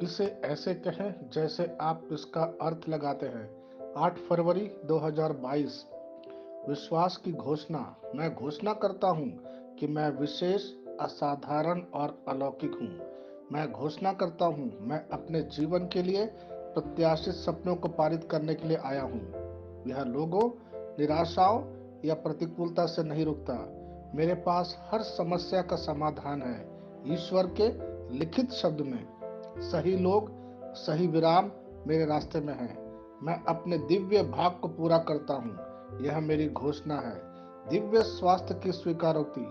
इसे ऐसे कहें जैसे आप इसका अर्थ लगाते हैं। 8 फरवरी 2022। विश्वास की घोषणा। मैं घोषणा करता हूँ कि मैं विशेष, असाधारण और अलौकिक हूँ। मैं घोषणा करता हूँ मैं अपने जीवन के लिए प्रत्याशित सपनों को पारित करने के लिए आया हूँ। यह लोगों, निराशाओं या प्रतिकूलता से नहीं रुकता। मेरे पास हर समस्या का समाधान है। ईश्वर के लिखित शब्द में सही लोग, सही विराम मेरे रास्ते में है। मैं अपने दिव्य भाग को पूरा करता हूँ। यह मेरी घोषणा है। दिव्य स्वास्थ्य की स्वीकारोक्ति।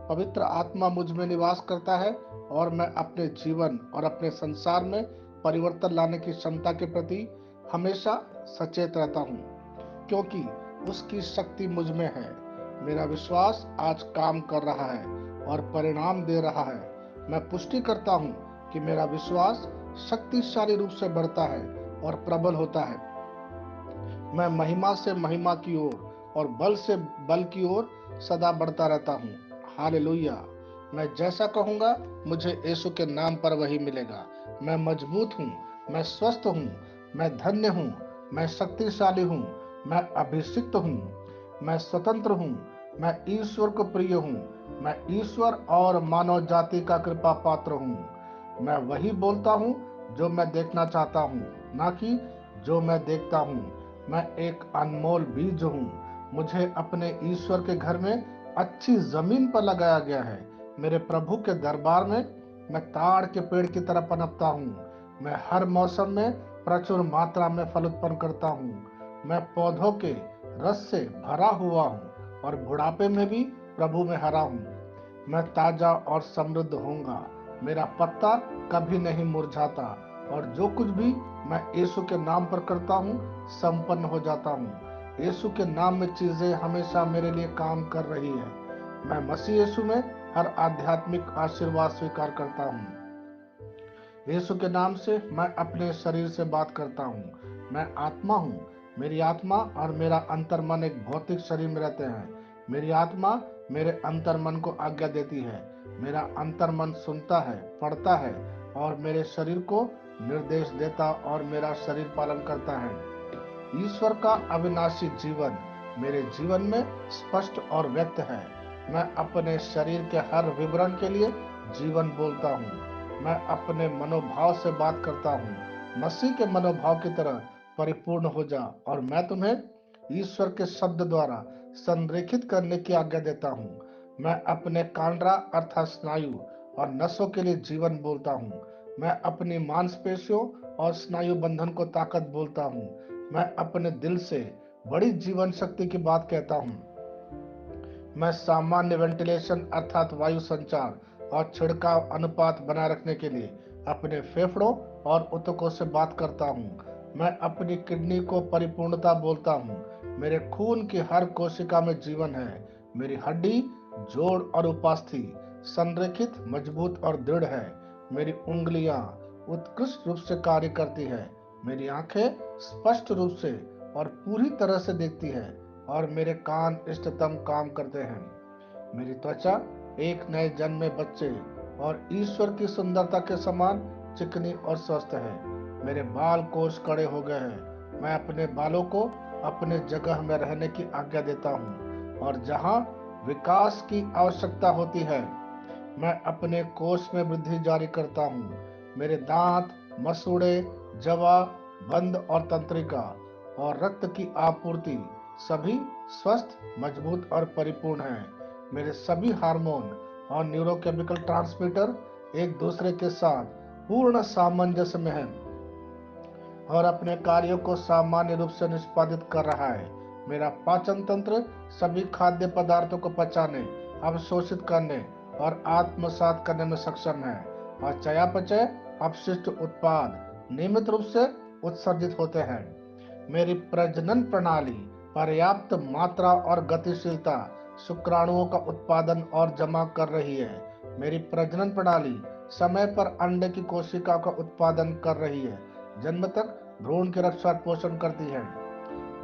पवित्र आत्मा मुझ में निवास करता है और मैं अपने जीवन और अपने संसार में परिवर्तन लाने की क्षमता के प्रति हमेशा सचेत रहता हूँ, क्योंकि उसकी शक्ति मुझ में है। मेरा विश्वास आज काम कर रहा है और परिणाम दे रहा है। मैं पुष्टि करता हूँ कि मेरा विश्वास शक्तिशाली रूप से बढ़ता है और प्रबल होता है। मैं महिमा से महिमा की ओर और बल से बल की ओर सदा बढ़ता रहता हूँ। हालेलुया। मैं जैसा कहूँगा मुझे यीशु के नाम पर वही मिलेगा। मैं मजबूत हूँ, मैं स्वस्थ हूँ, मैं धन्य हूँ, मैं शक्तिशाली हूँ, मैं अभिषिक्त हूँ, मैं स्वतंत्र हूँ, मैं ईश्वर को प्रिय हूँ, मैं ईश्वर और मानव जाति का कृपा पात्र हूँ। मैं वही बोलता हूँ जो मैं देखना चाहता हूँ, ना कि जो मैं देखता हूँ। मैं एक अनमोल बीज हूँ। मुझे अपने ईश्वर के घर में अच्छी जमीन पर लगाया गया है। मेरे प्रभु के दरबार में मैं ताड़ के पेड़ की तरह पनपता हूँ। मैं हर मौसम में प्रचुर मात्रा में फल उत्पन्न करता हूँ। मैं पौधों के रस से भरा हुआ हूँ और बुढ़ापे में भी प्रभु में हरा हूँ। मैं ताजा और समृद्ध होऊंगा। मेरा पत्ता कभी नहीं मुरझाता और जो कुछ भी मैं यीशु के नाम पर करता हूँ संपन्न हो जाता हूँ। यीशु के नाम में चीजें हमेशा मेरे लिए काम कर रही है। मैं मसीह यीशु में हर आध्यात्मिक आशीर्वाद स्वीकार करता हूँ। यीशु के नाम से मैं अपने शरीर से बात करता हूँ। मैं आत्मा हूँ। मेरी आत्मा और मेरा अंतर्मन एक भौतिक शरीर में रहते हैं। मेरी आत्मा मेरे अंतर्मन को आज्ञा देती है। मेरा अंतर्मन सुनता है, पढ़ता है और मेरे शरीर को निर्देश देता और मेरा शरीर पालन करता है। ईश्वर का अविनाशी जीवन मेरे जीवन में स्पष्ट और व्यक्त है। मैं अपने शरीर के हर विवरण के लिए जीवन बोलता हूँ। मैं अपने मनोभाव से बात करता हूँ। मसीह के मनोभाव की तरह परिपूर्ण हो जा और मैं तुम्हें ईश्वर के शब्द द्वारा संरेखित करने की आज्ञा देता हूँ। मैं अपने कांड्रा अर्थात स्नायु और नसों के लिए जीवन बोलता हूँ। मैं अपनी मांसपेशियों और स्नायु बंधन को ताकत बोलता हूँ। मैं अपने दिल से बड़ी जीवन शक्ति की बात कहता हूँ। मैं सामान्य वेंटिलेशन अर्थात वायु संचार और छिड़काव अनुपात बनाए रखने के लिए अपने फेफड़ों और ऊतकों से बात करता हूँ। मैं अपनी किडनी को परिपूर्णता बोलता हूँ। मेरे खून की हर कोशिका में जीवन है। मेरी हड्डी, जोड़ और उपास्थि संरेखित, मजबूत और दृढ़ है। मेरी उंगलियां उत्कृष्ट रूप से कार्य करती है। मेरी आंखें स्पष्ट रूप से और पूरी तरह से देखती है और मेरे कान इष्टतम काम करते हैं। मेरी त्वचा एक नए जन्मे बच्चे और ईश्वर की सुंदरता के समान चिकनी और स्वस्थ है। मेरे बाल कोष कड़े हो गए हैं। मैं अपने बालों को अपने जगह में रहने की आज्ञा देता हूँ और जहाँ विकास की आवश्यकता होती है मैं अपने कोष में वृद्धि जारी करता हूँ। मेरे दांत, मसूड़े, जवा, बंद और तंत्रिका और रक्त की आपूर्ति सभी स्वस्थ, मजबूत और परिपूर्ण हैं। मेरे सभी हार्मोन और न्यूरोकेमिकल ट्रांसमीटर एक दूसरे के साथ पूर्ण सामंजस्य में हैं और अपने कार्यों को सामान्य रूप से निष्पादित कर रहा है। मेरा पाचन तंत्र सभी खाद्य पदार्थों को पचाने, अवशोषित करने और आत्मसात करने में सक्षम है और चयापचय अपशिष्ट उत्पाद नियमित रूप से उत्सर्जित होते हैं। मेरी प्रजनन प्रणाली पर्याप्त मात्रा और गतिशीलता शुक्राणुओं का उत्पादन और जमा कर रही है। मेरी प्रजनन प्रणाली समय पर अंडे की कोशिका का उत्पादन कर रही है। जन्म तक भ्रूण की रक्षा और पोषण करती है।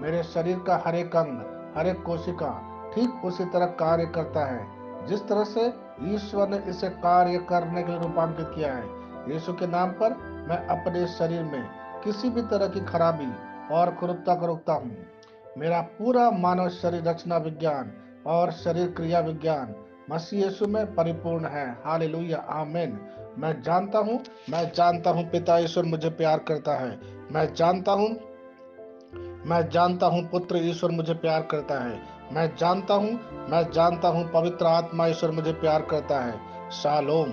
मेरे शरीर का हर एक अंग, हर एक कोशिका ठीक उसी तरह कार्य करता है जिस तरह से ईश्वर ने इसे कार्य करने के लिए रूपांकित किया है। यीशु के नाम पर मैं अपने शरीर में किसी भी तरह की खराबी और कुरूपता को रोकता हूँ। मेरा पूरा मानव शरीर रचना विज्ञान और शरीर क्रिया विज्ञान मसीह यीशु में परिपूर्ण है। हालेलुया, आमीन। मैं जानता हूँ पिता ईश्वर मुझे प्यार करता है। मैं जानता हूँ मैं जानता हूँ पुत्र ईश्वर मुझे प्यार करता है। मैं जानता हूँ पवित्र आत्मा ईश्वर मुझे प्यार करता है। शालोम।